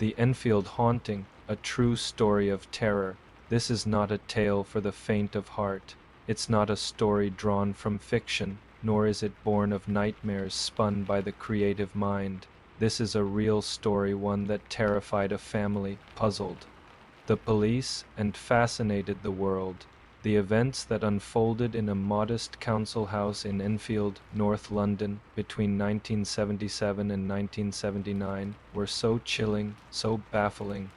The Enfield haunting, a true story of terror. This is not a tale for the faint of heart. It's not a story drawn from fiction, nor is it born of nightmares spun by the creative mind. This is a real story, one that terrified a family, puzzled the police, and fascinated the world. The events that unfolded in a modest council house in Enfield, North London, between 1977 and 1979 were so chilling, so baffling,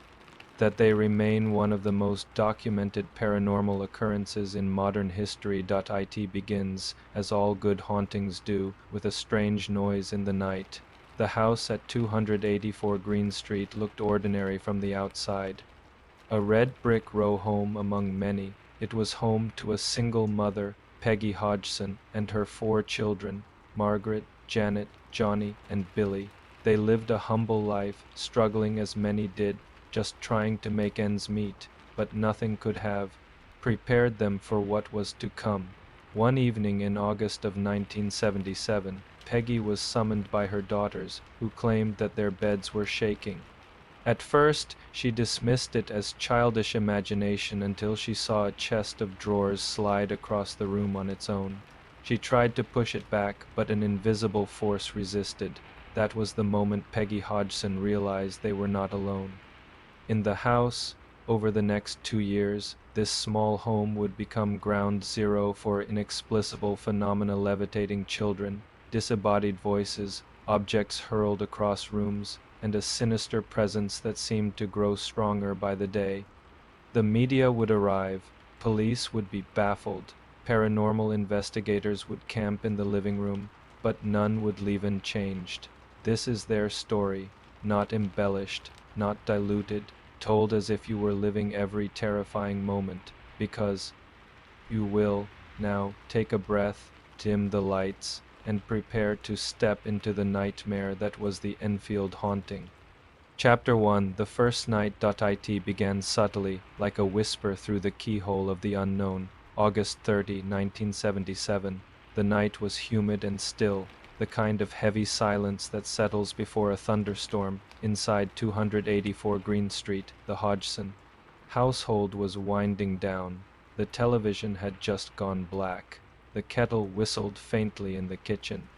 that they remain one of the most documented paranormal occurrences in modern history. It begins, as all good hauntings do, with a strange noise in the night. The house at 284 Green Street looked ordinary from the outside. A red brick row home among many, it was home to a single mother, Peggy Hodgson, and her 4 children, Margaret, Janet, Johnny, and Billy. They lived a humble life, struggling as many did, just trying to make ends meet, but nothing could have prepared them for what was to come. One evening in August of 1977, Peggy was summoned by her daughters, who claimed that their beds were shaking. At first, she dismissed it as childish imagination until she saw a chest of drawers slide across the room on its own. She tried to push it back, but an invisible force resisted. That was the moment Peggy Hodgson realized they were not alone. In the house, over the next 2 years, this small home would become ground zero for inexplicable phenomena: levitating children, disembodied voices, objects hurled across rooms, and a sinister presence that seemed to grow stronger by the day. The media would arrive, police would be baffled, paranormal investigators would camp in the living room, but none would leave unchanged. This is their story, not embellished, not diluted, told as if you were living every terrifying moment, because you will. Now take a breath, dim the lights, and prepare to step into the nightmare that was the Enfield haunting. Chapter 1. The first night. It began subtly, like a whisper through the keyhole of the unknown. August 30, 1977. The night was humid and still, the kind of heavy silence that settles before a thunderstorm. Inside 284 Green Street, the Hodgson household was winding down. The television had just gone black. The kettle whistled faintly in the kitchen.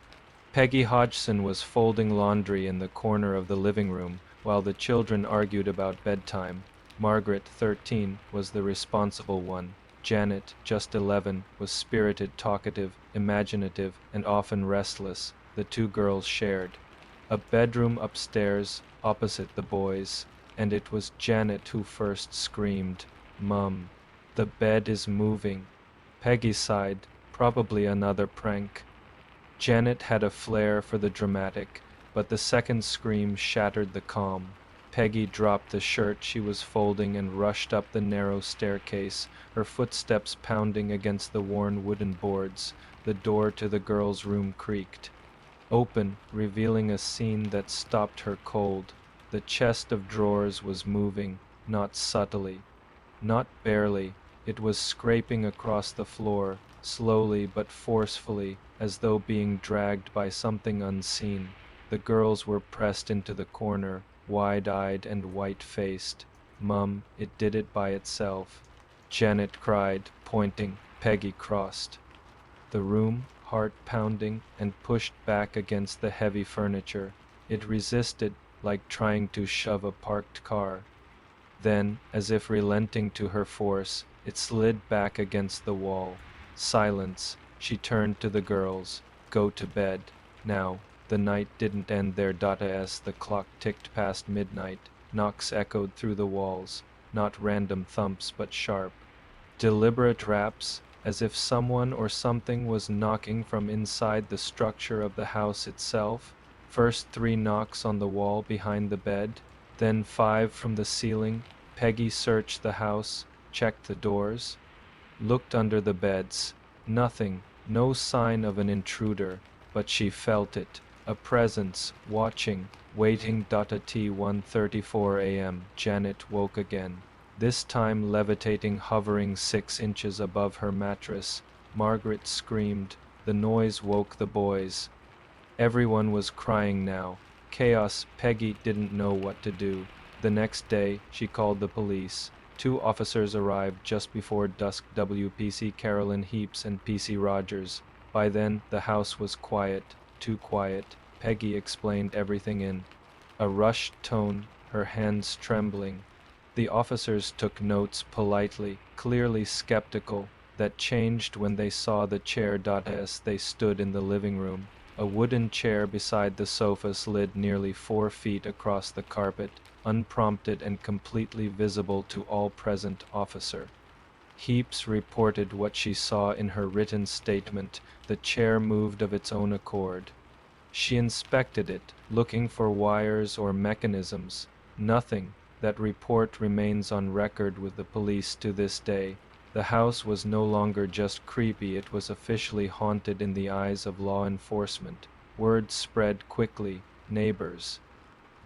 Peggy Hodgson was folding laundry in the corner of the living room, while the children argued about bedtime. Margaret, 13, was the responsible one. Janet, just 11, was spirited, talkative, imaginative, and often restless. The 2 girls shared a bedroom upstairs, opposite the boys, and it was Janet who first screamed, "Mum, the bed is moving." Peggy sighed, probably another prank. Janet had a flair for the dramatic, but the second scream shattered the calm. Peggy dropped the shirt she was folding and rushed up the narrow staircase, her footsteps pounding against the worn wooden boards. The door to the girls' room creaked open, revealing a scene that stopped her cold. The chest of drawers was moving, not subtly, not barely. It was scraping across the floor, slowly but forcefully, as though being dragged by something unseen. The girls were pressed into the corner, wide-eyed and white-faced. "Mum, it did it by itself," Janet cried, pointing. Peggy crossed the room, heart pounding, and pushed back against the heavy furniture. It resisted, like trying to shove a parked car. Then, as if relenting to her force, it slid back against the wall. Silence. She turned to the girls. "Go to bed. Now." The night didn't end there. As the clock ticked past midnight, knocks echoed through the walls, not random thumps but sharp, deliberate raps, as if someone or something was knocking from inside the structure of the house itself. First 3 knocks on the wall behind the bed, then 5 from the ceiling. Peggy searched the house, checked the doors, looked under the beds. Nothing, no sign of an intruder, but she felt it. A presence, watching, waiting. At 1:34 a.m., Janet woke again, this time levitating, hovering 6 inches above her mattress. Margaret screamed. The noise woke the boys. Everyone was crying now. Chaos. Peggy didn't know what to do. The next day, she called the police. Two officers arrived just before dusk, WPC Carolyn Heaps and PC Rogers. By then, the house was quiet, too quiet. Peggy explained everything in a rushed tone, her hands trembling. The officers took notes politely, clearly skeptical. That changed when they saw the chair. As they stood in the living room, a wooden chair beside the sofa slid nearly 4 feet across the carpet, unprompted and completely visible to all present. Officer Heaps reported what she saw in her written statement. The chair moved of its own accord. She inspected it, looking for wires or mechanisms. Nothing. That report remains on record with the police to this day. The house was no longer just creepy, it was officially haunted in the eyes of law enforcement. Word spread quickly. Neighbors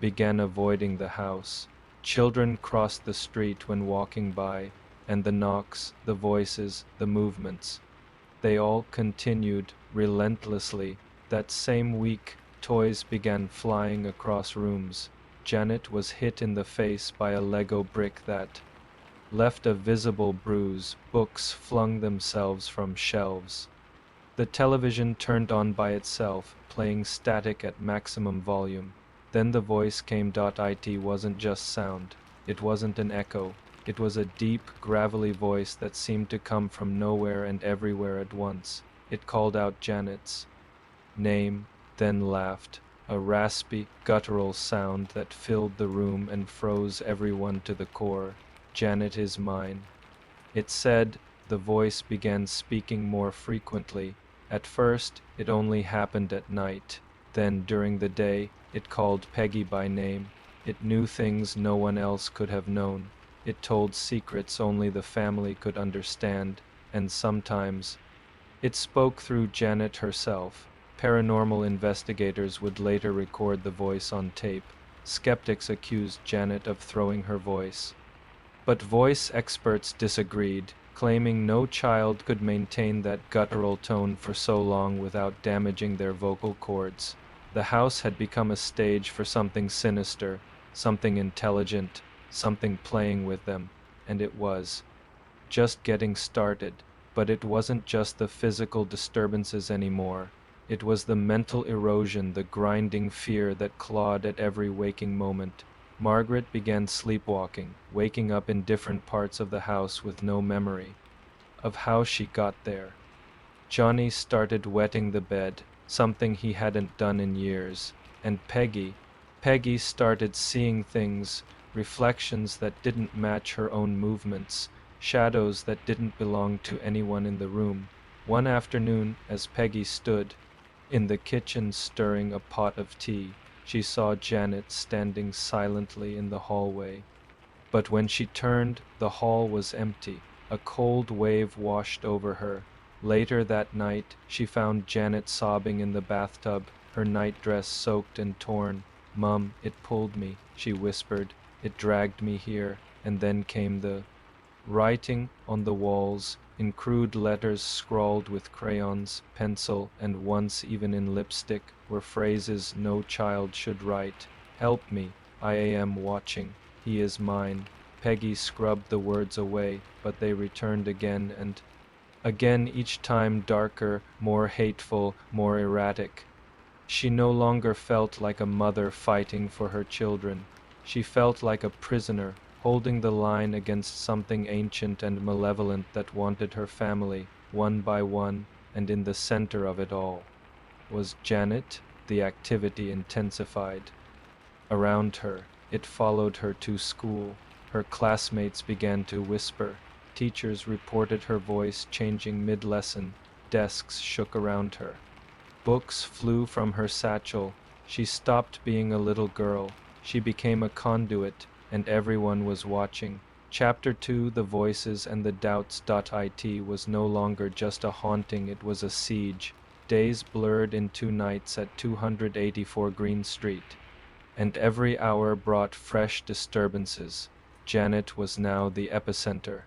began avoiding the house. Children crossed the street when walking by, and the knocks, the voices, the movements, they all continued relentlessly. That same week, toys began flying across rooms. Janet was hit in the face by a Lego brick that left a visible bruise. Books flung themselves from shelves. The television turned on by itself, playing static at maximum volume. Then the voice came. It wasn't just sound. It wasn't an echo. It was a deep, gravelly voice that seemed to come from nowhere and everywhere at once. It called out Janet's name, then laughed, a raspy, guttural sound that filled the room and froze everyone to the core. Janet is mine. It said. The voice began speaking more frequently. At first, it only happened at night. Then, during the day, it called Peggy by name. It knew things no one else could have known. It told secrets only the family could understand, and sometimes it spoke through Janet herself. Paranormal investigators would later record the voice on tape. Skeptics accused Janet of throwing her voice. But voice experts disagreed, claiming no child could maintain that guttural tone for so long without damaging their vocal cords. The house had become a stage for something sinister, something intelligent, something playing with them, and it was just getting started. But it wasn't just the physical disturbances anymore. It was the mental erosion, the grinding fear that clawed at every waking moment. Margaret began sleepwalking, waking up in different parts of the house with no memory of how she got there. Johnny started wetting the bed, something he hadn't done in years, and Peggy started seeing things, reflections that didn't match her own movements, shadows that didn't belong to anyone in the room. One afternoon, as Peggy stood in the kitchen stirring a pot of tea, she saw Janet standing silently in the hallway. But when she turned, the hall was empty. A cold wave washed over her. Later that night, she found Janet sobbing in the bathtub, her nightdress soaked and torn. "Mum, it pulled me," she whispered. "It dragged me here." And then came the writing on the walls, in crude letters scrawled with crayons, pencil, and once even in lipstick, were phrases no child should write. "Help me. I am watching. He is mine." Peggy scrubbed the words away, but they returned again and again, each time darker, more hateful, more erratic. She no longer felt like a mother fighting for her children. She felt like a prisoner, holding the line against something ancient and malevolent that wanted her family, one by one, and in the center of it all was Janet. The activity intensified. Around her, it followed her to school. Her classmates began to whisper. Teachers reported her voice changing mid-lesson. Desks shook around her. Books flew from her satchel. She stopped being a little girl. She became a conduit, and everyone was watching. Chapter 2, The Voices and the Doubts. It was no longer just a haunting, it was a siege. Days blurred into nights at 284 Green Street, and every hour brought fresh disturbances. Janet was now the epicenter.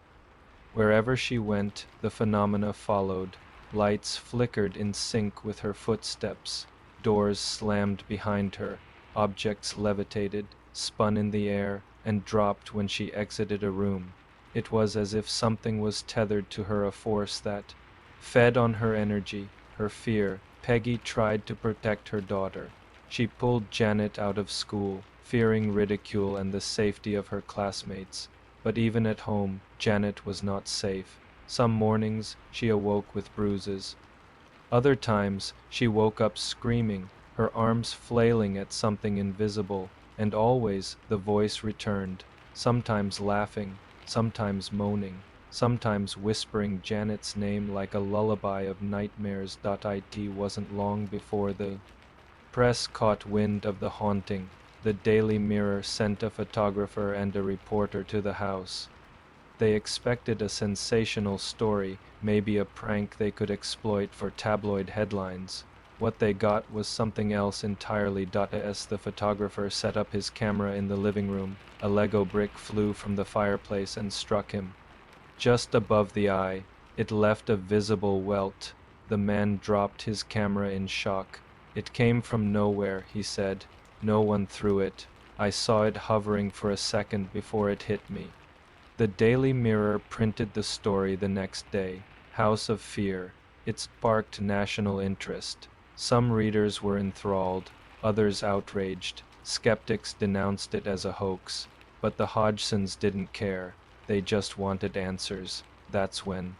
Wherever she went, the phenomena followed. Lights flickered in sync with her footsteps. Doors slammed behind her. Objects levitated, spun in the air, and dropped when she exited a room. It was as if something was tethered to her, a force that fed on her energy, her fear. Peggy tried to protect her daughter. She pulled Janet out of school, fearing ridicule and the safety of her classmates. But even at home, Janet was not safe. Some mornings she awoke with bruises. Other times she woke up screaming, her arms flailing at something invisible, and always the voice returned, sometimes laughing, sometimes moaning, sometimes whispering Janet's name like a lullaby of nightmares. It wasn't long before the press caught wind of the haunting. The Daily Mirror sent a photographer and a reporter to the house. They expected a sensational story, maybe a prank they could exploit for tabloid headlines. What they got was something else entirely. As the photographer set up his camera in the living room, a Lego brick flew from the fireplace and struck him just above the eye. It left a visible welt. The man dropped his camera in shock. "It came from nowhere," he said. "No one threw it. I saw it hovering for a second before it hit me." The Daily Mirror printed the story the next day. House of Fear. It sparked national interest. Some readers were enthralled, others outraged. Skeptics denounced it as a hoax. But the Hodgsons didn't care. They just wanted answers. That's when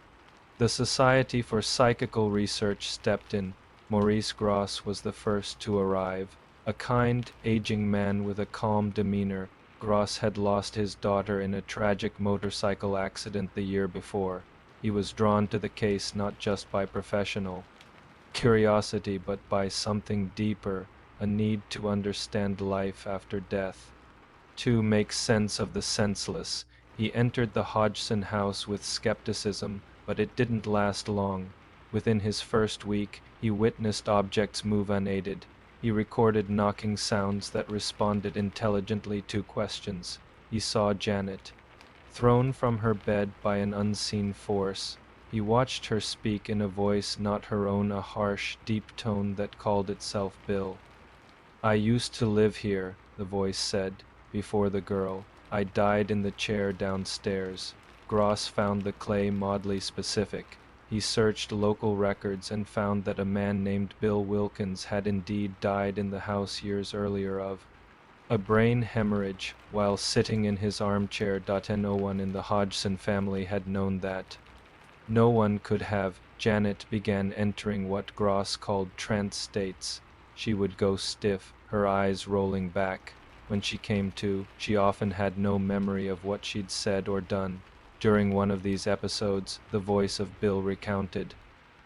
the Society for Psychical Research stepped in. Maurice Grosse was the first to arrive. A kind, aging man with a calm demeanor. Grosse had lost his daughter in a tragic motorcycle accident the year before. He was drawn to the case not just by professional curiosity but by something deeper, a need to understand life after death, to make sense of the senseless. He entered the Hodgson house with skepticism, but it didn't last long. Within his first week, he witnessed objects move unaided. He recorded knocking sounds that responded intelligently to questions. He saw Janet, thrown from her bed by an unseen force. He watched her speak in a voice not her own, a harsh, deep tone that called itself Bill. "I used to live here," the voice said, "before the girl. I died in the chair downstairs." Grosse found the clay oddly specific. He searched local records and found that a man named Bill Wilkins had indeed died in the house years earlier of a brain hemorrhage while sitting in his armchair. No one in the Hodgson family had known that. No one could have. Janet began entering what Grosse called trance states. She would go stiff, her eyes rolling back. When she came to, she often had no memory of what she'd said or done. During one of these episodes, the voice of Bill recounted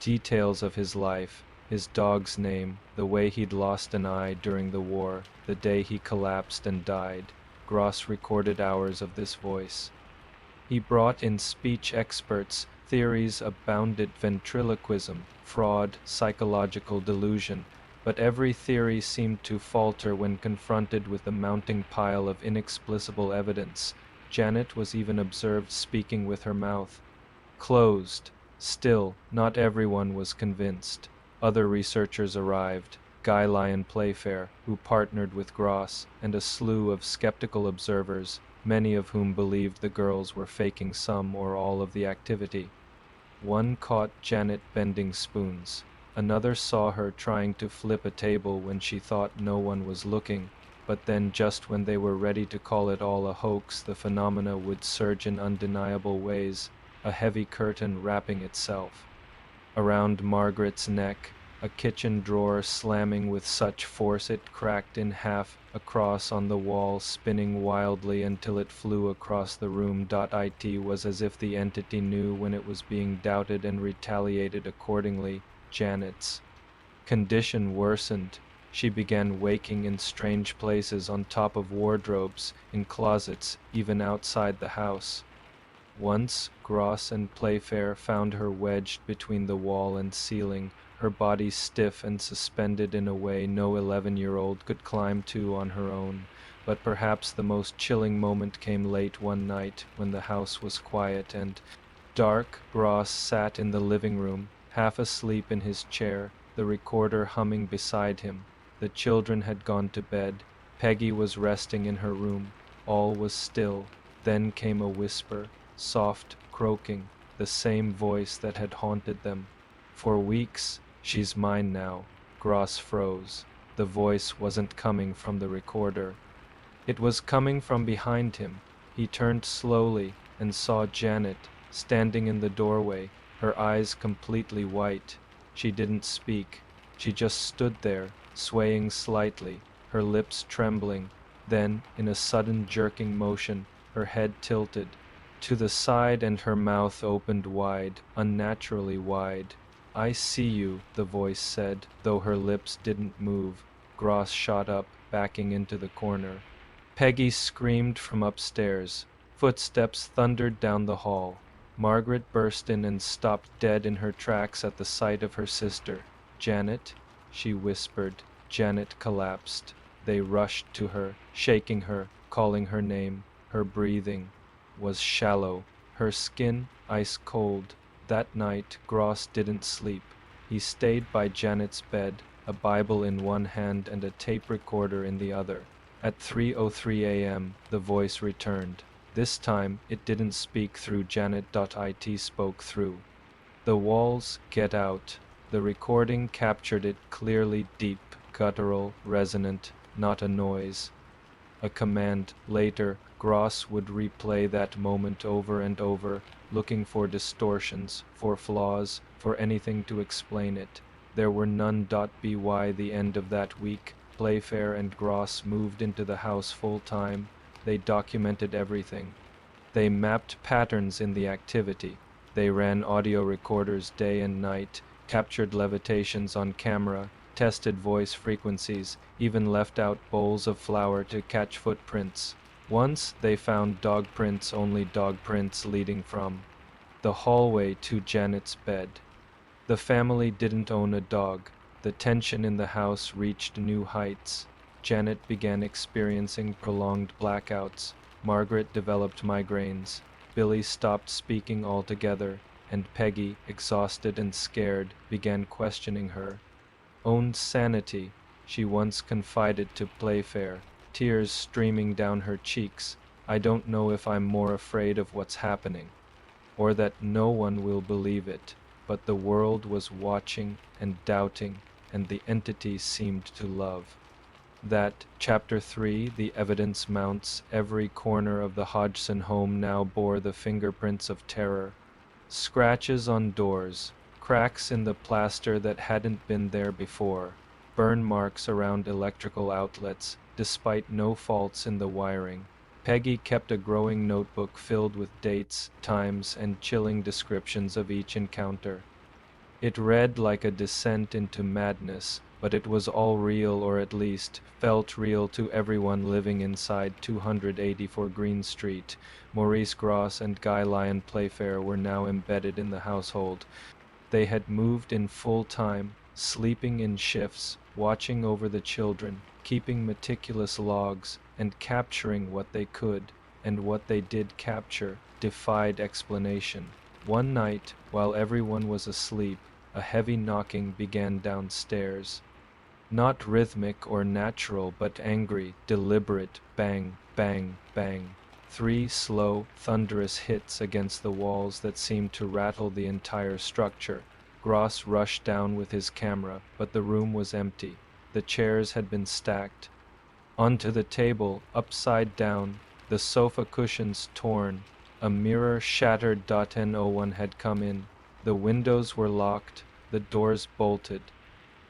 details of his life, his dog's name, the way he'd lost an eye during the war, the day he collapsed and died. Grosse recorded hours of this voice. He brought in speech experts. Theories abounded: ventriloquism, fraud, psychological delusion. But every theory seemed to falter when confronted with the mounting pile of inexplicable evidence. Janet was even observed speaking with her mouth closed. Still, not everyone was convinced. Other researchers arrived, Guy Lyon Playfair, who partnered with Grosse, and a slew of skeptical observers, many of whom believed the girls were faking some or all of the activity. One caught Janet bending spoons. Another saw her trying to flip a table when she thought no one was looking. But then, just when they were ready to call it all a hoax, the phenomena would surge in undeniable ways, a heavy curtain wrapping itself around Margaret's neck, a kitchen drawer slamming with such force it cracked in half, a cross on the wall spinning wildly until it flew across the room. It was as if the entity knew when it was being doubted and retaliated accordingly. Janet's condition worsened. She began waking in strange places, on top of wardrobes, in closets, even outside the house. Once, Grosse and Playfair found her wedged between the wall and ceiling, her body stiff and suspended in a way no 11-year-old could climb to on her own. But perhaps the most chilling moment came late one night, when the house was quiet and dark. Grosse sat in the living room, half asleep in his chair, the recorder humming beside him. The children had gone to bed. Peggy was resting in her room. All was still. Then came a whisper, soft, croaking, the same voice that had haunted them. For weeks, "She's mine now." Gross froze. The voice wasn't coming from the recorder. It was coming from behind him. He turned slowly and saw Janet standing in the doorway, her eyes completely white. She didn't speak. She just stood there, swaying slightly, her lips trembling. Then, in a sudden jerking motion, her head tilted to the side and her mouth opened wide, unnaturally wide. "I see you," the voice said, though her lips didn't move. Gross shot up, backing into the corner. Peggy screamed from upstairs. Footsteps thundered down the hall. Margaret burst in and stopped dead in her tracks at the sight of her sister. "Janet?" she whispered. Janet collapsed. They rushed to her, shaking her, calling her name. Her breathing was shallow, her skin ice cold. That night, Gross didn't sleep. He stayed by Janet's bed, a Bible in one hand and a tape recorder in the other. At 3:03 a.m., the voice returned. This time, it didn't speak through Janet.it spoke through. "The walls, get out." The recording captured it clearly, deep, guttural, resonant, not a noise. A command. Later, Gross would replay that moment over and over, looking for distortions, for flaws, for anything to explain it. There were none. By the end of that week, Playfair and Gross moved into the house full-time. They documented everything. They mapped patterns in the activity. They ran audio recorders day and night, captured levitations on camera, tested voice frequencies, even left out bowls of flour to catch footprints. Once they found dog prints, only dog prints leading from the hallway to Janet's bed. The family didn't own a dog. The tension in the house reached new heights. Janet began experiencing prolonged blackouts. Margaret developed migraines. Billy stopped speaking altogether, and Peggy, exhausted and scared, began questioning her own sanity. She once confided to Playfair, tears streaming down her cheeks, "I don't know if I'm more afraid of what's happening, or that no one will believe it, but the world was watching and doubting, and the entity seemed to love." That, Chapter 3, the evidence mounts. Every corner of the Hodgson home now bore the fingerprints of terror. Scratches on doors, cracks in the plaster that hadn't been there before, burn marks around electrical outlets, despite no faults in the wiring. Peggy kept a growing notebook filled with dates, times, and chilling descriptions of each encounter. It read like a descent into madness, but it was all real, or at least felt real to everyone living inside 284 Green Street. Maurice Gross and Guy Lyon Playfair were now embedded in the household. They had moved in full time, sleeping in shifts, watching over the children, keeping meticulous logs, and capturing what they could, and what they did capture defied explanation. One night, while everyone was asleep, a heavy knocking began downstairs. Not rhythmic or natural, but angry, deliberate, bang, bang, bang. 3 slow, thunderous hits against the walls that seemed to rattle the entire structure. Gross rushed down with his camera, but the room was empty. The chairs had been stacked onto the table, upside down, the sofa cushions torn, a mirror shattered. No one had come in. The windows were locked, the doors bolted.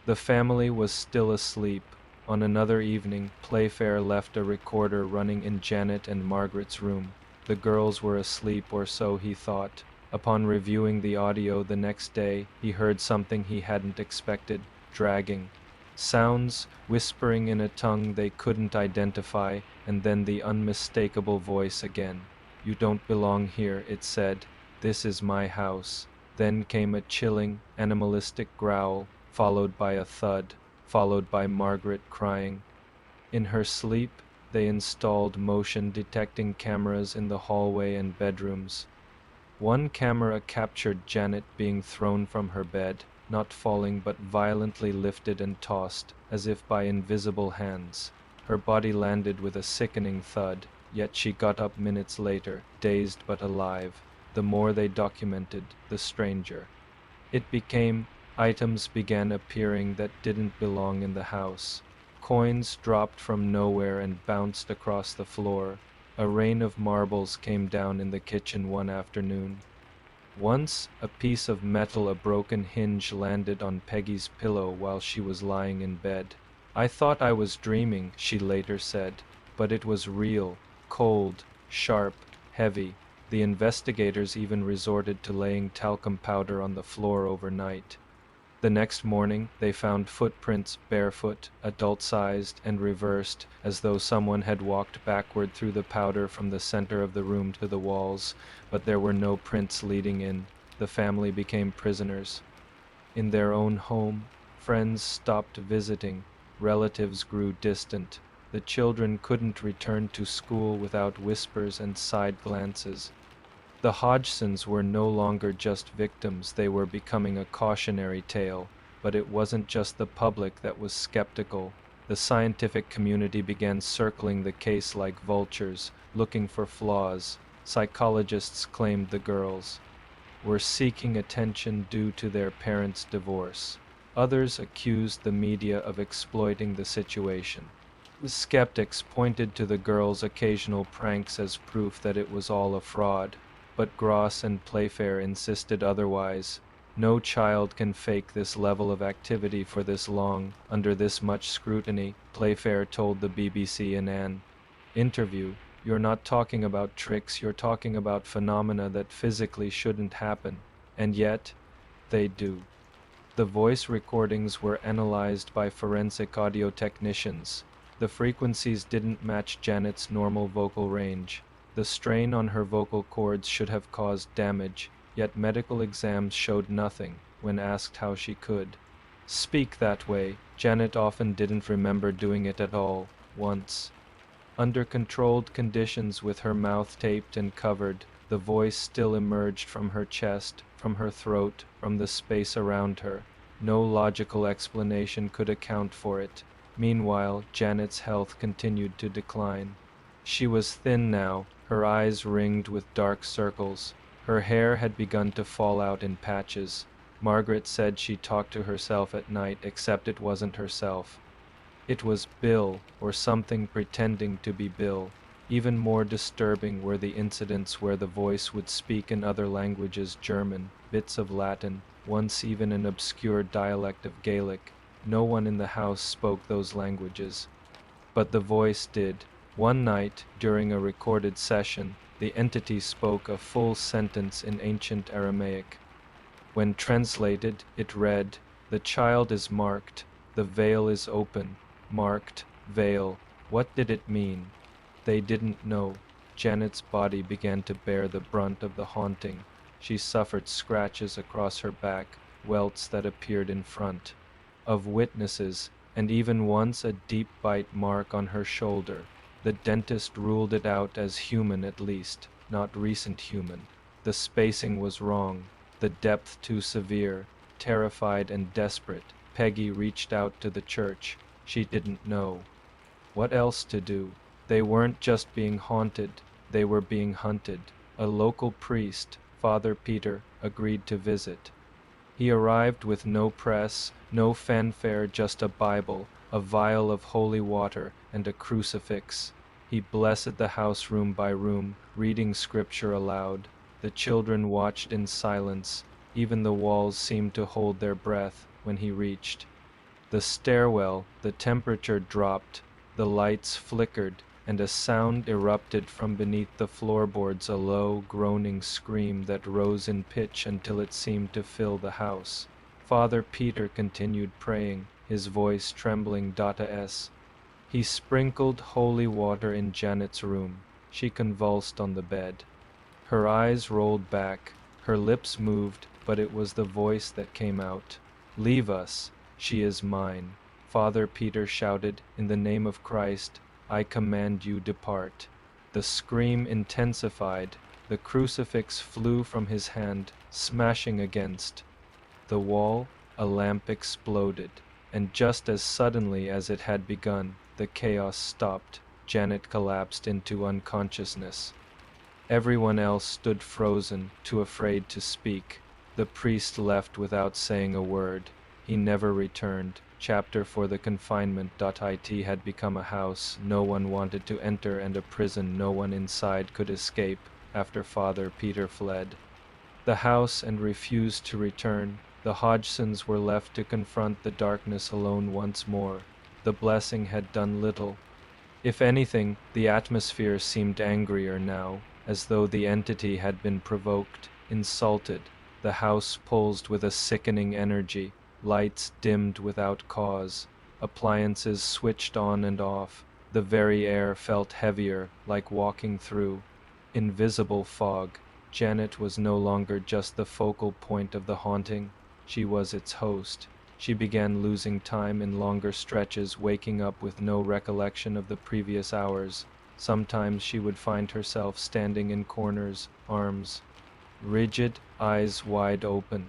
The family was still asleep. On another evening, Playfair left a recorder running in Janet and Margaret's room. The girls were asleep, or so he thought. Upon reviewing the audio the next day, he heard something he hadn't expected, dragging. Sounds, whispering in a tongue they couldn't identify, and then the unmistakable voice again. "You don't belong here," it said. "This is my house." Then came a chilling, animalistic growl, followed by a thud, followed by Margaret crying. In her sleep, they installed motion-detecting cameras in the hallway and bedrooms. One camera captured Janet being thrown from her bed, not falling but violently lifted and tossed, as if by invisible hands. Her body landed with a sickening thud. yet she got up minutes later, dazed but alive. The more they documented, the stranger it became. Items began appearing that didn't belong in the house. Coins dropped from nowhere and bounced across the floor. A rain of marbles came down in the kitchen one afternoon. Once, a piece of metal, a broken hinge, landed on Peggy's pillow while she was lying in bed. "I thought I was dreaming," she later said, "but it was real, cold, sharp, heavy." The investigators even resorted to laying talcum powder on the floor overnight. The next morning, they found footprints, barefoot, adult-sized, and reversed, as though someone had walked backward through the powder from the center of the room to the walls, but there were no prints leading in. The family became prisoners. In their own home, friends stopped visiting, relatives grew distant. The children couldn't return to school without whispers and side glances. The Hodgsons were no longer just victims, they were becoming a cautionary tale. But it wasn't just the public that was skeptical. The scientific community began circling the case like vultures, looking for flaws. Psychologists claimed the girls were seeking attention due to their parents' divorce. Others accused the media of exploiting the situation. The skeptics pointed to the girls' occasional pranks as proof that it was all a fraud. But Gross and Playfair insisted otherwise. No child can fake this level of activity for this long, under this much scrutiny, Playfair told the BBC in an interview. "You're not talking about tricks, you're talking about phenomena that physically shouldn't happen. And yet, they do." The voice recordings were analyzed by forensic audio technicians. The frequencies didn't match Janet's normal vocal range. The strain on her vocal cords should have caused damage, yet medical exams showed nothing. When asked how she could speak that way, Janet often didn't remember doing it at all. Once, under controlled conditions with her mouth taped and covered, the voice still emerged from her chest, from her throat, from the space around her. No logical explanation could account for it. Meanwhile, Janet's health continued to decline. She was thin now, her eyes ringed with dark circles. Her hair had begun to fall out in patches. Margaret said she talked to herself at night, except it wasn't herself. It was Bill, or something pretending to be Bill. Even more disturbing were the incidents where the voice would speak in other languages, German, bits of Latin, once even an obscure dialect of Gaelic. No one in the house spoke those languages. But the voice did. One night, during a recorded session, the entity spoke a full sentence in ancient Aramaic. When translated, it read, "The child is marked, the veil is open." Marked, veil. What did it mean? They didn't know. Janet's body began to bear the brunt of the haunting. She suffered scratches across her back, welts that appeared in front of witnesses, and even once a deep bite mark on her shoulder. The dentist ruled it out as human at least, not recent human. The spacing was wrong, the depth too severe. Terrified and desperate, Peggy reached out to the church. She didn't know what else to do. They weren't just being haunted, they were being hunted. A local priest, Father Peter, agreed to visit. He arrived with no press, no fanfare, just a Bible, a vial of holy water, and a crucifix. He blessed the house room by room, reading scripture aloud. The children watched in silence. Even the walls seemed to hold their breath when he reached the stairwell. The temperature dropped, the lights flickered, and a sound erupted from beneath the floorboards, a low, groaning scream that rose in pitch until it seemed to fill the house. Father Peter continued praying, his voice trembling. He sprinkled holy water in Janet's room. She convulsed on the bed. Her eyes rolled back, her lips moved, but it was the voice that came out. "Leave us. She is mine." Father Peter shouted, "In the name of Christ, I command you, depart." The scream intensified. The crucifix flew from his hand, smashing against the wall. A lamp exploded, and just as suddenly as it had begun, the chaos stopped. Janet collapsed into unconsciousness. Everyone else stood frozen, too afraid to speak. The priest left without saying a word. He never returned. Chapter for the confinement.it had become a house no one wanted to enter and a prison no one inside could escape after Father Peter fled the house and refused to return. The Hodgsons were left to confront the darkness alone once more. The blessing had done little. If anything, the atmosphere seemed angrier now, as though the entity had been provoked, insulted. The house pulsed with a sickening energy, lights dimmed without cause, appliances switched on and off. The very air felt heavier, like walking through invisible fog. Janet was no longer just the focal point of the haunting, she was its host. She began losing time in longer stretches, waking up with no recollection of the previous hours. Sometimes she would find herself standing in corners, arms rigid, eyes wide open.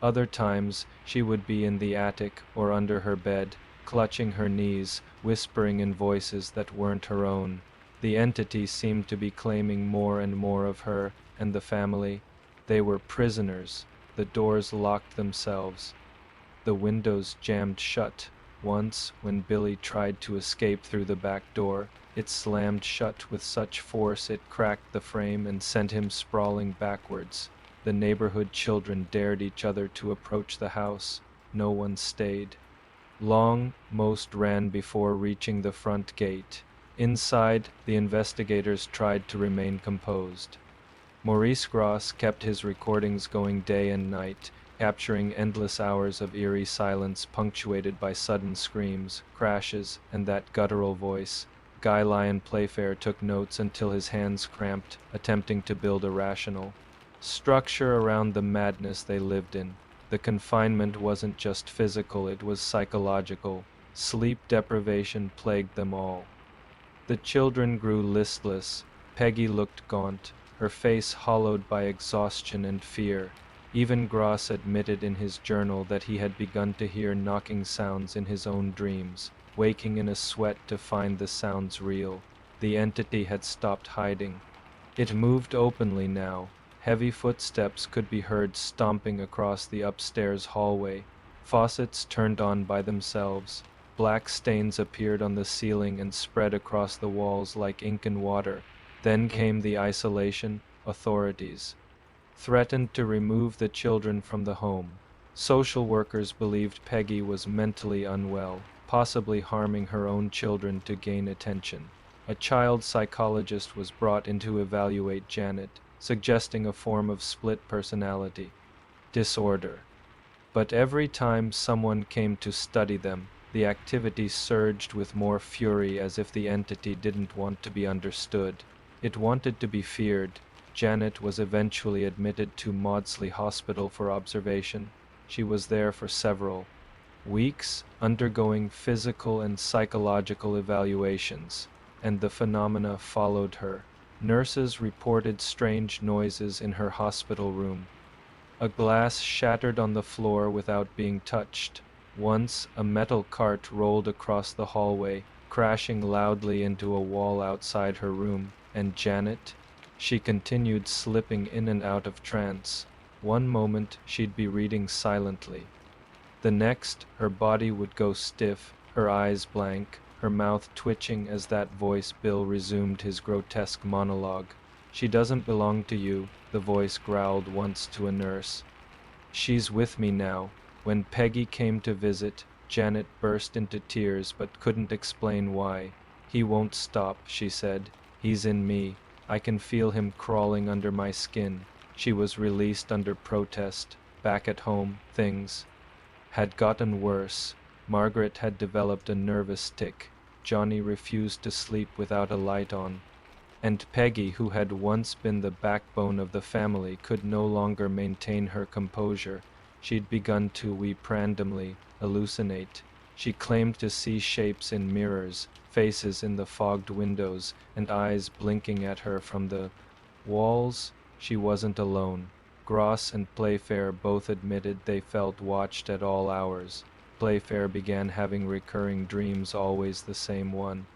Other times she would be in the attic or under her bed, clutching her knees, whispering in voices that weren't her own. The entity seemed to be claiming more and more of her and the family. They were prisoners. The doors locked themselves. The windows jammed shut. Once, when Billy tried to escape through the back door, it slammed shut with such force it cracked the frame and sent him sprawling backwards. The neighborhood children dared each other to approach the house. No one stayed. Most ran before reaching the front gate. Inside, the investigators tried to remain composed. Maurice Gross kept his recordings going day and night, capturing endless hours of eerie silence punctuated by sudden screams, crashes, and that guttural voice. Guy Lyon Playfair took notes until his hands cramped, attempting to build a rational structure around the madness they lived in. The confinement wasn't just physical, it was psychological. Sleep deprivation plagued them all. The children grew listless. Peggy looked gaunt, her face hollowed by exhaustion and fear. Even Gross admitted in his journal that he had begun to hear knocking sounds in his own dreams, waking in a sweat to find the sounds real. The entity had stopped hiding. It moved openly now. Heavy footsteps could be heard stomping across the upstairs hallway. Faucets turned on by themselves. Black stains appeared on the ceiling and spread across the walls like ink and water. Then came the isolation. Authorities threatened to remove the children from the home. Social workers believed Peggy was mentally unwell, possibly harming her own children to gain attention. A child psychologist was brought in to evaluate Janet, suggesting a form of split personality disorder. But every time someone came to study them, the activity surged with more fury, as if the entity didn't want to be understood. It wanted to be feared. Janet was eventually admitted to Maudsley Hospital for observation. She was there for several weeks, undergoing physical and psychological evaluations, and the phenomena followed her. Nurses reported strange noises in her hospital room. A glass shattered on the floor without being touched. Once, a metal cart rolled across the hallway, crashing loudly into a wall outside her room. And Janet? She continued slipping in and out of trance. One moment, she'd be reading silently. The next, her body would go stiff, her eyes blank, her mouth twitching as that voice Bill resumed his grotesque monologue. "She doesn't belong to you," the voice growled once to a nurse. "She's with me now." When Peggy came to visit, Janet burst into tears but couldn't explain why. "He won't stop," she said. "He's in me. I can feel him crawling under my skin." She was released under protest. Back at home, things had gotten worse. Margaret had developed a nervous tic. Johnny refused to sleep without a light on. And Peggy, who had once been the backbone of the family, could no longer maintain her composure. She'd begun to weep randomly, hallucinate. She claimed to see shapes in mirrors, faces in the fogged windows, and eyes blinking at her from the walls. She wasn't alone. Gross and Playfair both admitted they felt watched at all hours. Playfair began having recurring dreams, always the same one.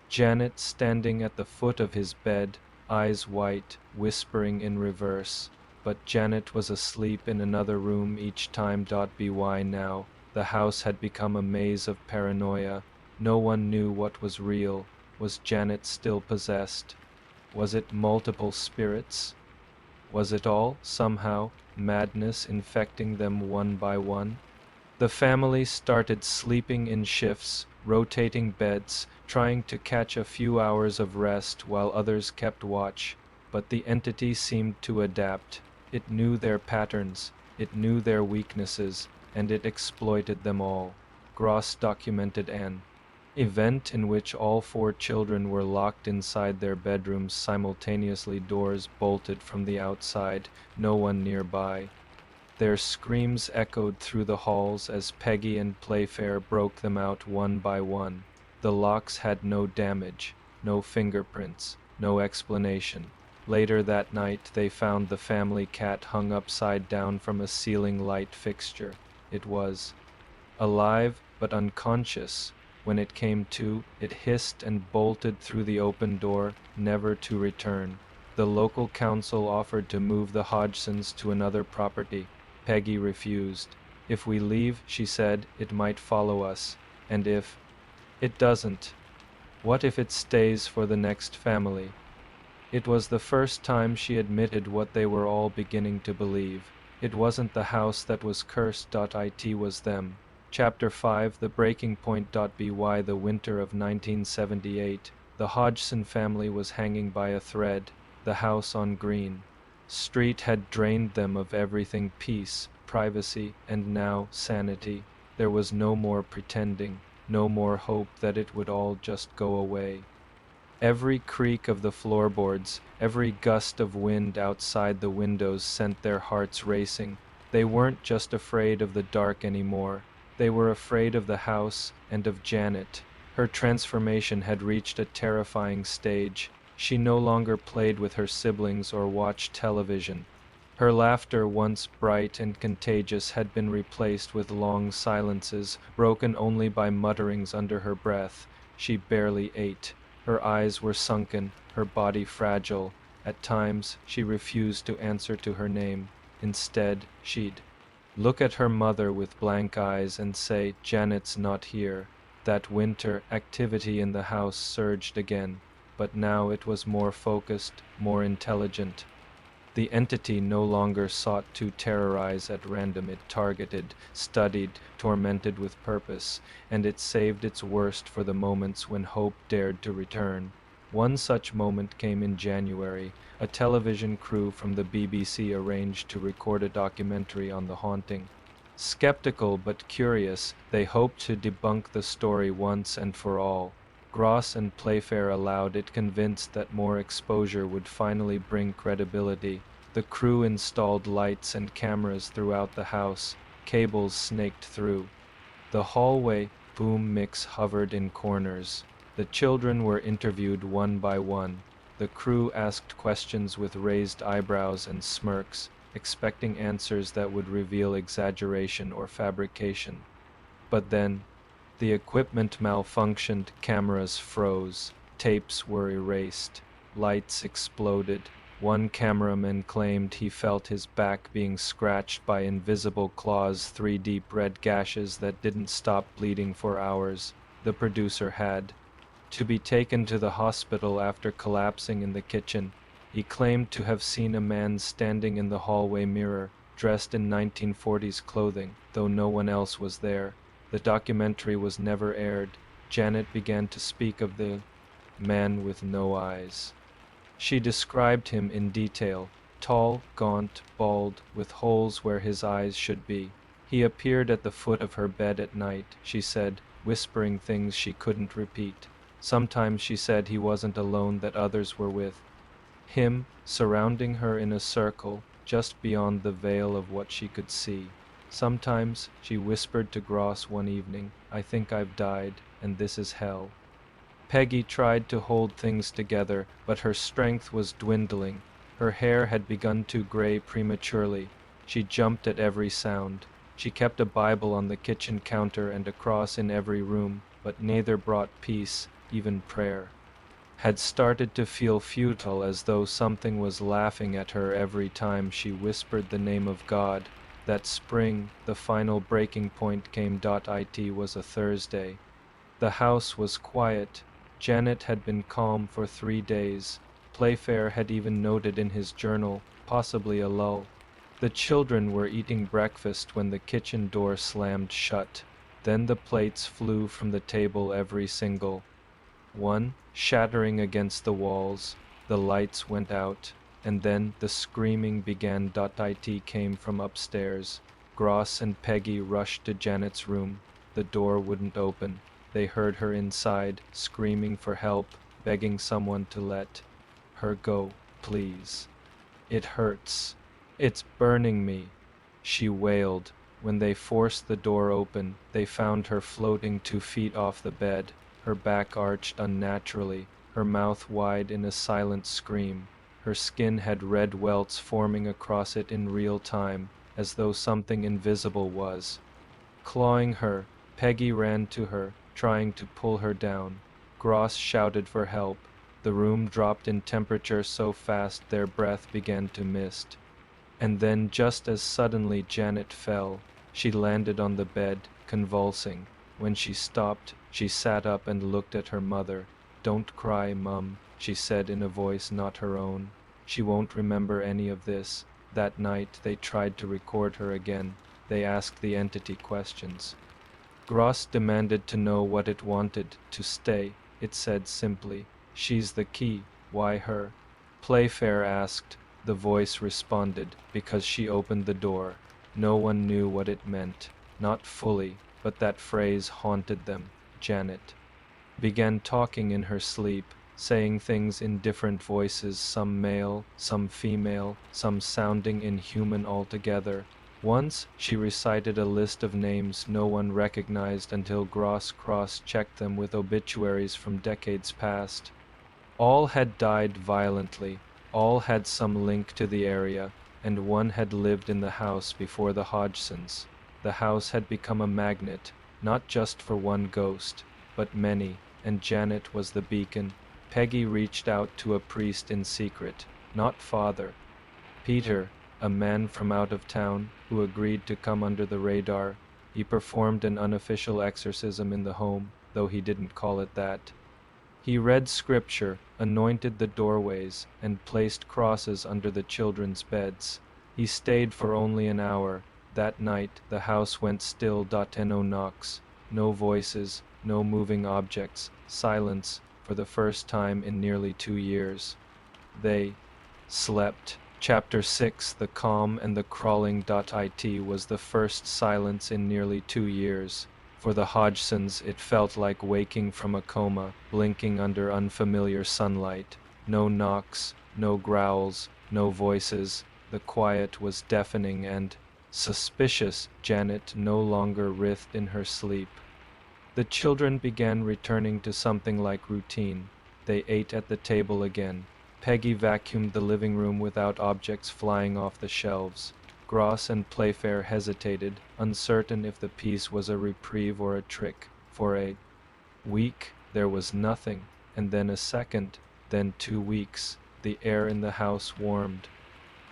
Janet standing at the foot of his bed, eyes white, whispering in reverse. But Janet was asleep in another room each time. By now, the house had become a maze of paranoia. No one knew what was real. Was Janet still possessed? Was it multiple spirits? Was it all, somehow, madness infecting them one by one? The family started sleeping in shifts, rotating beds, trying to catch a few hours of rest while others kept watch. But the entity seemed to adapt. It knew their patterns, it knew their weaknesses, and it exploited them all. Gross documented an event in which all four children were locked inside their bedrooms simultaneously, doors bolted from the outside, no one nearby. Their screams echoed through the halls as Peggy and Playfair broke them out one by one. The locks had no damage, no fingerprints, no explanation. Later that night they found the family cat hung upside down from a ceiling light fixture. It was alive but unconscious. When it came to, it hissed and bolted through the open door, never to return. The local council offered to move the Hodgsons to another property. Peggy refused. If we leave, she said, it might follow us. And if it doesn't, what if it stays for the next family? It was the first time she admitted what they were all beginning to believe. It wasn't the house that was cursed. It was them. Chapter 5 The Breaking Point. By the winter of 1978, the Hodgson family was hanging by a thread. The house on Green Street had drained them of everything: peace, privacy, and now sanity. There was no more pretending, no more hope that it would all just go away. Every creak of the floorboards, every gust of wind outside the windows sent their hearts racing. They weren't just afraid of the dark anymore. They were afraid of the house and of Janet. Her transformation had reached a terrifying stage. She no longer played with her siblings or watched television. Her laughter, once bright and contagious, had been replaced with long silences, broken only by mutterings under her breath. She barely ate. Her eyes were sunken, her body fragile. At times, she refused to answer to her name. Instead, she'd look at her mother with blank eyes and say, "Janet's not here." That winter, activity in the house surged again, but now it was more focused, more intelligent. The entity no longer sought to terrorize at random. It targeted, studied, tormented with purpose, and it saved its worst for the moments when hope dared to return. One such moment came in January. A television crew from the BBC arranged to record a documentary on the haunting. Skeptical but curious, they hoped to debunk the story once and for all. Gross and Playfair allowed it, convinced that more exposure would finally bring credibility. The crew installed lights and cameras throughout the house. Cables snaked through the hallway. Boom mix hovered in corners. The children were interviewed one by one. The crew asked questions with raised eyebrows and smirks, expecting answers that would reveal exaggeration or fabrication. But then, the equipment malfunctioned, cameras froze, tapes were erased, lights exploded. One cameraman claimed he felt his back being scratched by invisible claws, 3 deep red gashes that didn't stop bleeding for hours. The producer had to be taken to the hospital after collapsing in the kitchen. He claimed to have seen a man standing in the hallway mirror, dressed in 1940s clothing, though no one else was there. The documentary was never aired. Janet began to speak of the man with no eyes. She described him in detail: tall, gaunt, bald, with holes where his eyes should be. He appeared at the foot of her bed at night, she said, whispering things she couldn't repeat. Sometimes she said he wasn't alone, that others were with him, surrounding her in a circle, just beyond the veil of what she could see. Sometimes she whispered to Gross one evening, "I think I've died, and this is hell." Peggy tried to hold things together, but her strength was dwindling. Her hair had begun to gray prematurely. She jumped at every sound. She kept a Bible on the kitchen counter and a cross in every room, but neither brought peace, even prayer. had started to feel futile, as though something was laughing at her every time she whispered the name of God. That spring, the final breaking point came. It was a Thursday. The house was quiet. Janet had been calm for 3 days. Playfair had even noted in his journal, possibly a lull. The children were eating breakfast when the kitchen door slammed shut. Then the plates flew from the table, every single one, shattering against the walls. The lights went out, and then the screaming began. It came from upstairs. Gross and Peggy rushed to Janet's room. The door wouldn't open. They heard her inside, screaming for help, begging someone to let her go, please. It hurts. It's burning me, she wailed. When they forced the door open, they found her floating 2 feet off the bed, her back arched unnaturally, her mouth wide in a silent scream. Her skin had red welts forming across it in real time, as though something invisible was clawing her. Peggy ran to her, trying to pull her down. Gross shouted for help. The room dropped in temperature so fast their breath began to mist. And then, just as suddenly, Janet fell. She landed on the bed, convulsing. When she stopped, she sat up and looked at her mother. "Don't cry, Mum," she said in a voice not her own. "She won't remember any of this." That night they tried to record her again. They asked the entity questions. Gross demanded to know what it wanted to stay. It said simply, "She's the key. Why her?" Playfair asked. The voice responded, "Because she opened the door." No one knew what it meant. Not fully, but that phrase haunted them. Janet began talking in her sleep, saying things in different voices, some male, some female, some sounding inhuman altogether. Once, she recited a list of names no one recognized until Gross cross-checked them with obituaries from decades past. All had died violently, all had some link to the area, and one had lived in the house before the Hodgsons. The house had become a magnet, not just for one ghost, but many, and Janet was the beacon. Peggy reached out to a priest in secret, not Father Peter, a man from out of town, who agreed to come under the radar. He performed an unofficial exorcism in the home, though he didn't call it that. He read scripture, anointed the doorways, and placed crosses under the children's beds. He stayed for only an hour. That night the house went still. No knocks, no voices, no moving objects, silence for the first time in nearly 2 years. They slept. Chapter 6, The Calm and the Crawling. It was the first silence in nearly 2 years. For the Hodgsons it felt like waking from a coma, blinking under unfamiliar sunlight. No knocks, no growls, no voices. The quiet was deafening and suspicious. Janet no longer writhed in her sleep. The children began returning to something like routine. They ate at the table again. Peggy vacuumed the living room without objects flying off the shelves. Gross and Playfair hesitated, uncertain if the peace was a reprieve or a trick. For a week there was nothing, and then a second, then 2 weeks. The air in the house warmed.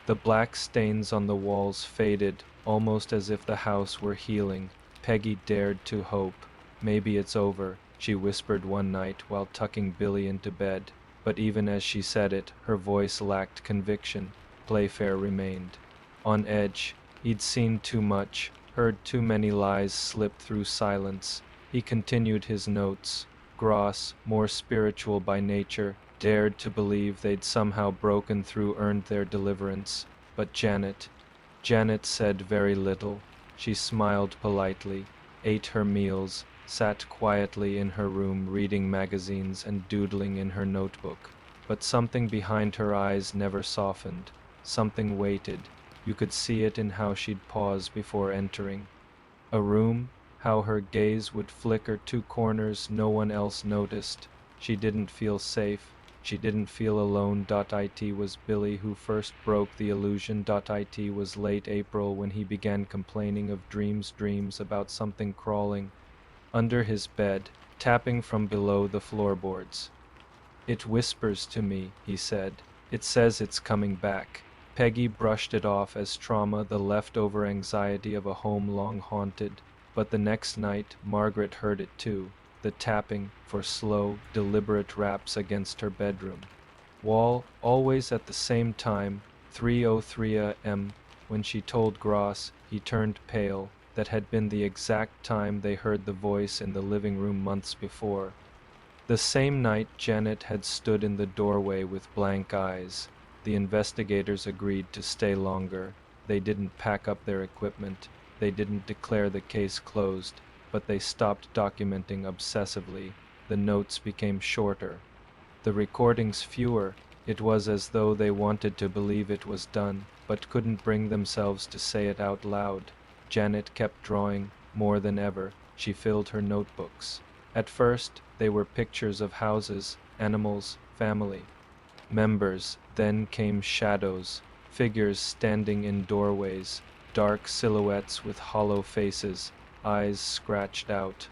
The black stains on the walls faded, almost as if the house were healing. Peggy dared to hope. "Maybe it's over," she whispered one night while tucking Billy into bed. But even as she said it, her voice lacked conviction. Playfair remained on edge. He'd seen too much, heard too many lies slip through silence. He continued his notes. Gross, more spiritual by nature, dared to believe they'd somehow broken through, earned their deliverance. But Janet said very little. She smiled politely, ate her meals, sat quietly in her room reading magazines and doodling in her notebook. But something behind her eyes never softened. Something waited. You could see it in how she'd pause before entering a room, how her gaze would flicker to corners no one else noticed. She didn't feel safe. She didn't feel alone. It was Billy who first broke the illusion. It was late April when he began complaining of dreams about something crawling under his bed, tapping from below the floorboards. It whispers to me, he said. It says it's coming back. Peggy brushed it off as trauma, the leftover anxiety of a home long haunted. But the next night, Margaret heard it too, the tapping for slow, deliberate raps against her bedroom wall, always at the same time, 3:03 a.m. When she told Gross, he turned pale. That had been the exact time they heard the voice in the living room months before. The same night Janet had stood in the doorway with blank eyes. The investigators agreed to stay longer. They didn't pack up their equipment. They didn't declare the case closed, but they stopped documenting obsessively. The notes became shorter, the recordings fewer. It was as though they wanted to believe it was done, but couldn't bring themselves to say it out loud. Janet kept drawing, more than ever. She filled her notebooks. At first, they were pictures of houses, animals, family members. Then came shadows, figures standing in doorways, dark silhouettes with hollow faces, eyes scratched out.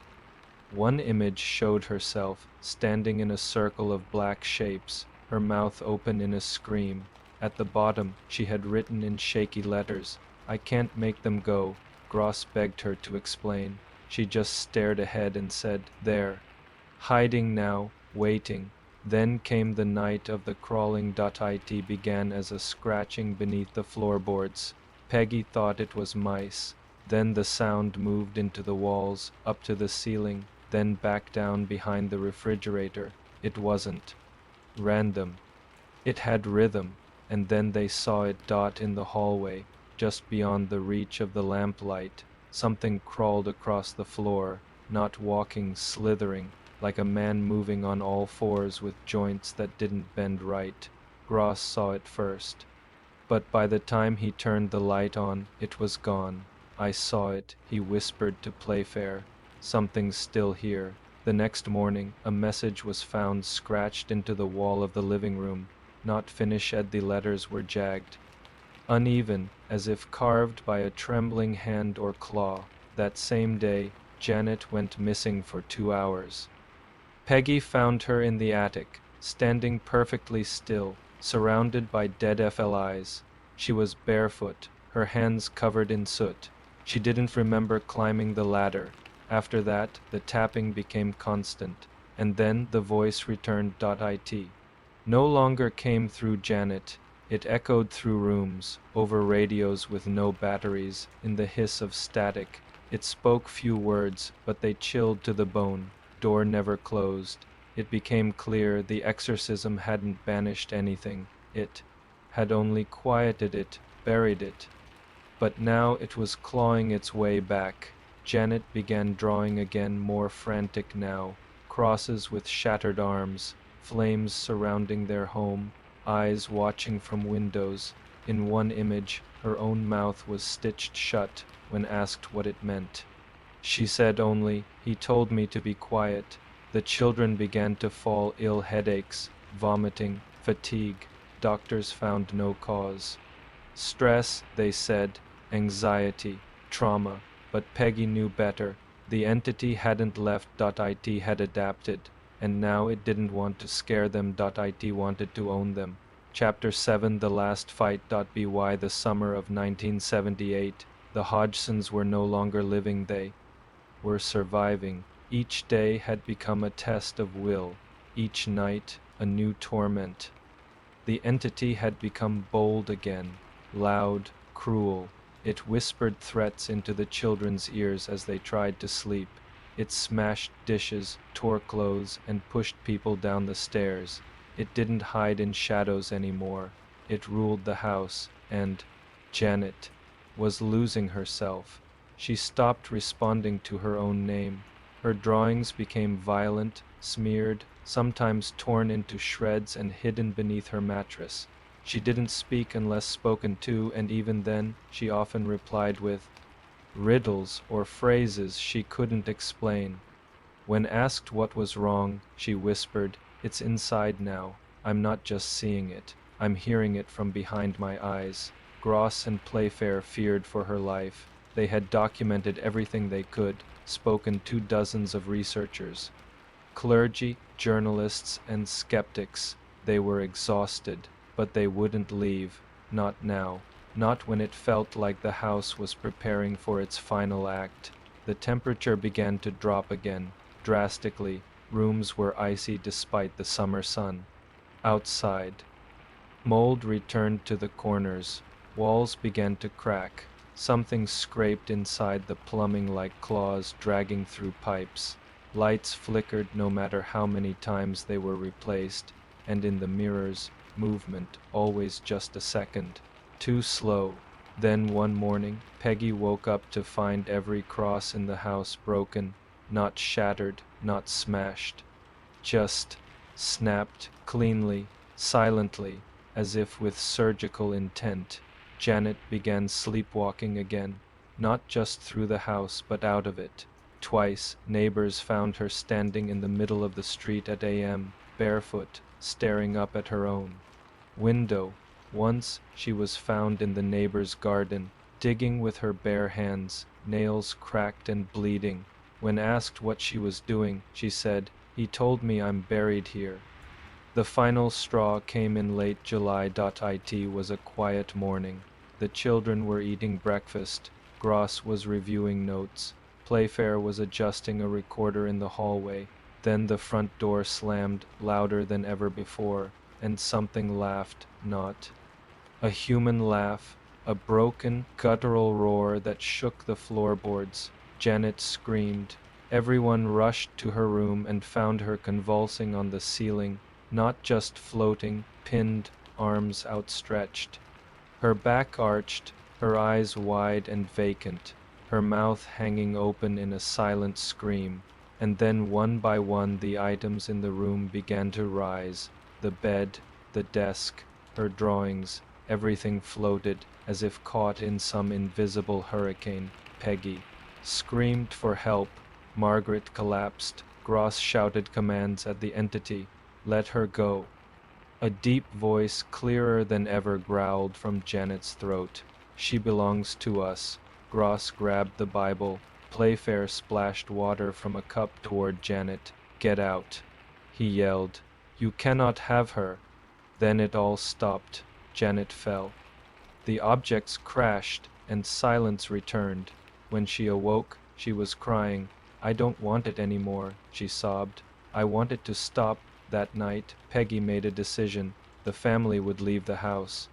One image showed herself, standing in a circle of black shapes, her mouth open in a scream. At the bottom, she had written in shaky letters, "I can't make them go." Gross begged her to explain. She just stared ahead and said, "There." Hiding now, waiting. Then came the night of the crawling. It began as a scratching beneath the floorboards. Peggy thought it was mice. Then the sound moved into the walls, up to the ceiling, then back down behind the refrigerator. It wasn't random. It had rhythm, and then they saw it dot in the hallway, just beyond the reach of the lamplight. Something crawled across the floor, not walking, slithering, like a man moving on all fours with joints that didn't bend right. Gross saw it first. But by the time he turned the light on, it was gone. "I saw it," he whispered to Playfair. "Something's still here." The next morning, a message was found scratched into the wall of the living room. Not finished. The letters were jagged, uneven, as if carved by a trembling hand or claw. That same day, Janet went missing for 2 hours. Peggy found her in the attic, standing perfectly still, surrounded by dead FLIs. She was barefoot, her hands covered in soot. She didn't remember climbing the ladder. After that, the tapping became constant, and then the voice returned. It no longer came through Janet. It echoed through rooms, over radios with no batteries, in the hiss of static. It spoke few words, but they chilled to the bone. Door never closed. It became clear the exorcism hadn't banished anything. It had only quieted it, buried it. But now it was clawing its way back. Janet began drawing again, more frantic now. Crosses with shattered arms, flames surrounding their home, eyes watching from windows. In one image, her own mouth was stitched shut when asked what it meant. She said only, "He told me to be quiet." The children began to fall ill, headaches, vomiting, fatigue. Doctors found no cause. Stress, they said, anxiety, trauma. But Peggy knew better. The entity hadn't left. It had adapted, and now it didn't want to scare them. It wanted to own them. Chapter 7: The Last Fight. By the summer of 1978, the Hodgsons were no longer living. They were surviving. Each day had become a test of will, each night a new torment. The entity had become bold again, loud, cruel. It whispered threats into the children's ears as they tried to sleep. It smashed dishes, tore clothes, and pushed people down the stairs. It didn't hide in shadows anymore. It ruled the house, and Janet was losing herself. She stopped responding to her own name. Her drawings became violent, smeared, sometimes torn into shreds and hidden beneath her mattress. She didn't speak unless spoken to, and even then, she often replied with riddles or phrases she couldn't explain. When asked what was wrong, she whispered, "It's inside now. I'm not just seeing it. I'm hearing it from behind my eyes." Gross and Playfair feared for her life. They had documented everything they could, spoken to dozens of researchers. Clergy, journalists, and skeptics, they were exhausted, but they wouldn't leave, not now, not when it felt like the house was preparing for its final act. The temperature began to drop again, drastically. Rooms were icy despite the summer sun. Outside, mold returned to the corners. Walls began to crack. Something scraped inside the plumbing like claws dragging through pipes. Lights flickered no matter how many times they were replaced, and in the mirrors, movement, always just a second. Too slow. Then one morning, Peggy woke up to find every cross in the house broken, not shattered, not smashed. Just snapped cleanly, silently, as if with surgical intent. Janet began sleepwalking again, not just through the house but out of it. Twice, neighbors found her standing in the middle of the street at a.m., barefoot, staring up at her own window. Once, she was found in the neighbor's garden, digging with her bare hands, nails cracked and bleeding. When asked what she was doing, she said, "He told me I'm buried here." The final straw came in late July. It was a quiet morning. The children were eating breakfast. Gross was reviewing notes. Playfair was adjusting a recorder in the hallway. Then the front door slammed louder than ever before, and something laughed, not a human laugh, a broken, guttural roar that shook the floorboards. Janet screamed. Everyone rushed to her room and found her convulsing on the ceiling, not just floating, pinned, arms outstretched. Her back arched, her eyes wide and vacant, her mouth hanging open in a silent scream. And then one by one the items in the room began to rise. The bed, the desk, her drawings, everything floated, as if caught in some invisible hurricane. Peggy screamed for help. Margaret collapsed. Gross shouted commands at the entity. Let her go. A deep voice, clearer than ever, growled from Janet's throat. She belongs to us. Gross grabbed the Bible. Playfair splashed water from a cup toward Janet. Get out, he yelled. You cannot have her. Then it all stopped. Janet fell. The objects crashed, and silence returned. When she awoke, she was crying. I don't want it anymore, she sobbed. I want it to stop. That night, Peggy made a decision. The family would leave the house.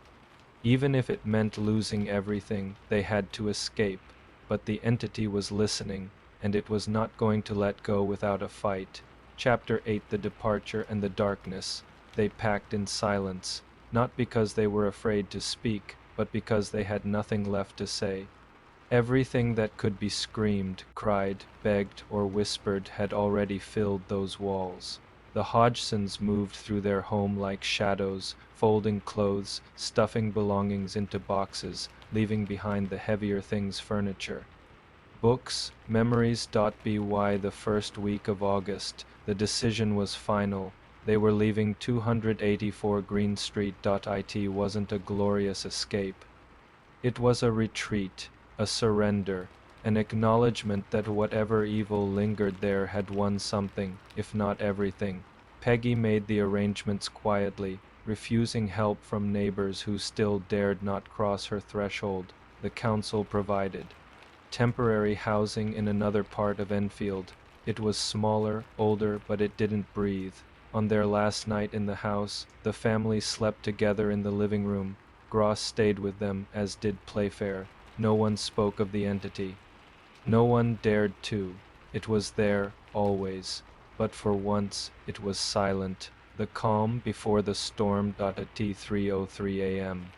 Even if it meant losing everything, they had to escape. But the entity was listening, and it was not going to let go without a fight. Chapter 8: The Departure and the Darkness. They packed in silence, not because they were afraid to speak, but because they had nothing left to say. Everything that could be screamed, cried, begged, or whispered had already filled those walls. The Hodgsons moved through their home like shadows, folding clothes, stuffing belongings into boxes, leaving behind the heavier things: furniture, books, memories. By the first week of August, the decision was final. They were leaving 284 Green Street. It wasn't a glorious escape. It was a retreat, a surrender, an acknowledgement that whatever evil lingered there had won something, if not everything. Peggy made the arrangements quietly, refusing help from neighbors who still dared not cross her threshold. The council provided temporary housing in another part of Enfield. It was smaller, older, but it didn't breathe. On their last night in the house, the family slept together in the living room. Gross stayed with them, as did Playfair. No one spoke of the entity. No one dared to. It was there, always. But for once, it was silent. The calm before the storm. At 3:03 a.m.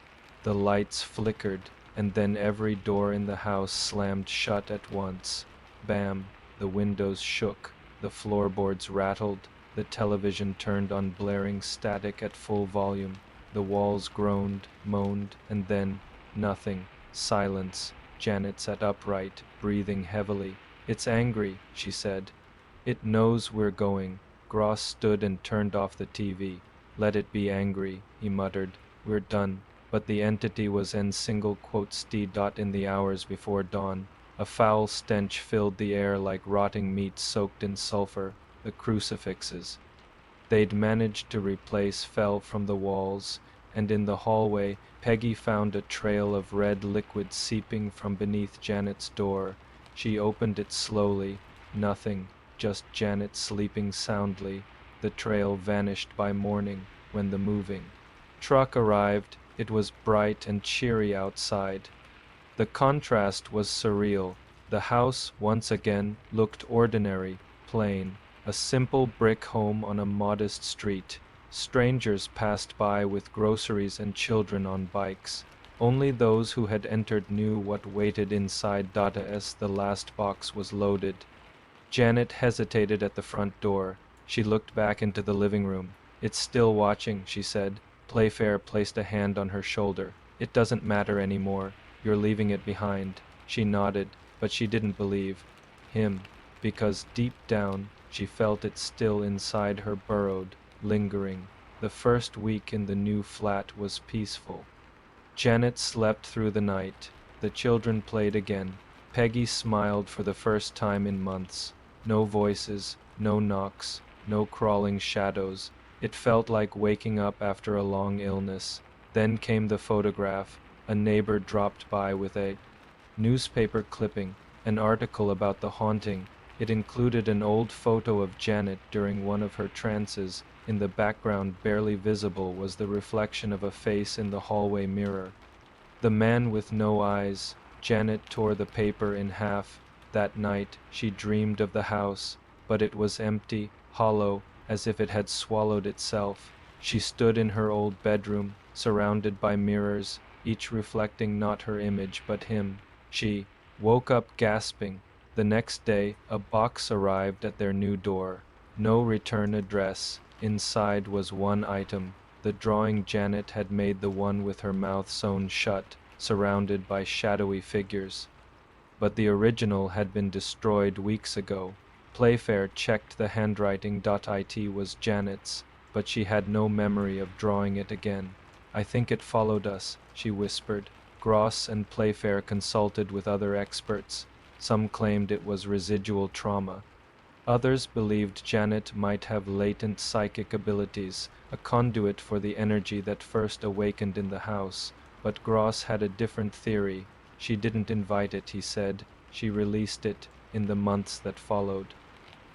The lights flickered, and then every door in the house slammed shut at once. Bam! The windows shook, the floorboards rattled, the television turned on blaring static at full volume. The walls groaned, moaned, and then nothing. Silence. Janet sat upright, breathing heavily. It's angry, she said. It knows we're going. Gross stood and turned off the TV. Let it be angry, he muttered. We're done. But the entity was in single quotes D. In the hours before dawn. A foul stench filled the air like rotting meat soaked in sulfur. the crucifixes they'd managed to replace fell from the walls, and in the hallway Peggy found a trail of red liquid seeping from beneath Janet's door. She opened it slowly. Nothing, just Janet sleeping soundly. The trail vanished by morning when the moving truck arrived. It was bright and cheery outside. The contrast was surreal. The house, once again, looked ordinary, plain, a simple brick home on a modest street. Strangers passed by with groceries and children on bikes. Only those who had entered knew what waited inside as the last box was loaded. Janet hesitated at the front door. She looked back into the living room. "It's still watching," she said. Playfair placed a hand on her shoulder. "It doesn't matter anymore. You're leaving it behind." She nodded, but she didn't believe him, because deep down she felt it still inside her, burrowed, lingering. The first week in the new flat was peaceful. Janet slept through the night. The children played again. Peggy smiled for the first time in months. No voices, no knocks, no crawling shadows. It felt like waking up after a long illness. Then came the photograph. A neighbor dropped by with a newspaper clipping, an article about the haunting. It included an old photo of Janet during one of her trances. In the background, barely visible, was the reflection of a face in the hallway mirror. The man with no eyes. Janet tore the paper in half. That night she dreamed of the house, but it was empty, hollow, as if it had swallowed itself. She stood in her old bedroom, surrounded by mirrors, each reflecting not her image but him. She woke up gasping. The next day, a box arrived at their new door. No return address. Inside was one item, the drawing Janet had made, the one with her mouth sewn shut, surrounded by shadowy figures. But the original had been destroyed weeks ago. Playfair checked the handwriting. It was Janet's, but she had no memory of drawing it again. "I think it followed us," she whispered. Gross and Playfair consulted with other experts. Some claimed it was residual trauma. Others believed Janet might have latent psychic abilities, a conduit for the energy that first awakened in the house. But Gross had a different theory. She didn't invite it, he said. She released it in the months that followed.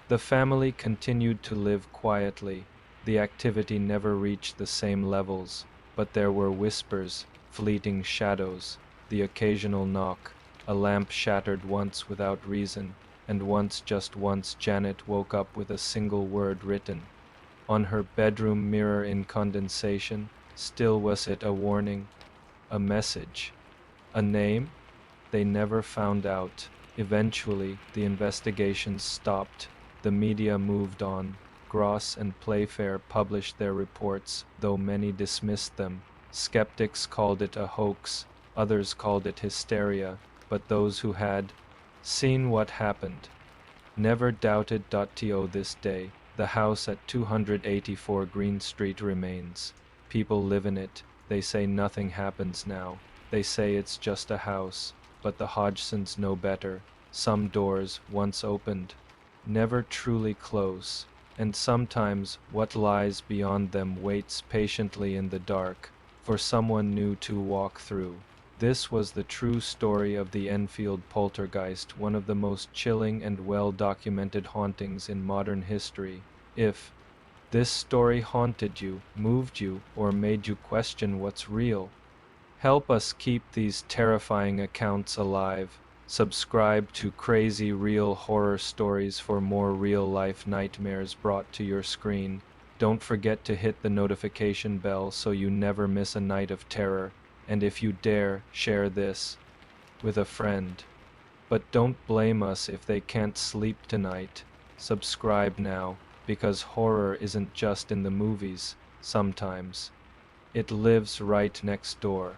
The family continued to live quietly. The activity never reached the same levels, but there were whispers, fleeting shadows, the occasional knock. A lamp shattered once without reason, and once, just once, Janet woke up with a single word written on her bedroom mirror in condensation. Still, was it a warning? A message? A name? They never found out. Eventually, the investigations stopped. The media moved on. Gross and Playfair published their reports, though many dismissed them. Skeptics called it a hoax, others called it hysteria, but those who had seen what happened never doubted. To this day, the house at 284 Green Street remains. People live in it. They say nothing happens now. They say it's just a house, but the Hodgsons know better. Some doors, once opened, never truly close, and sometimes what lies beyond them waits patiently in the dark for someone new to walk through. This was the true story of the Enfield Poltergeist, one of the most chilling and well-documented hauntings in modern history. If this story haunted you, moved you, or made you question what's real, help us keep these terrifying accounts alive. Subscribe to Crazy Real Horror Stories for more real-life nightmares brought to your screen. Don't forget to hit the notification bell so you never miss a night of terror. And if you dare, share this with a friend. But don't blame us if they can't sleep tonight. Subscribe now, because horror isn't just in the movies. Sometimes it lives right next door.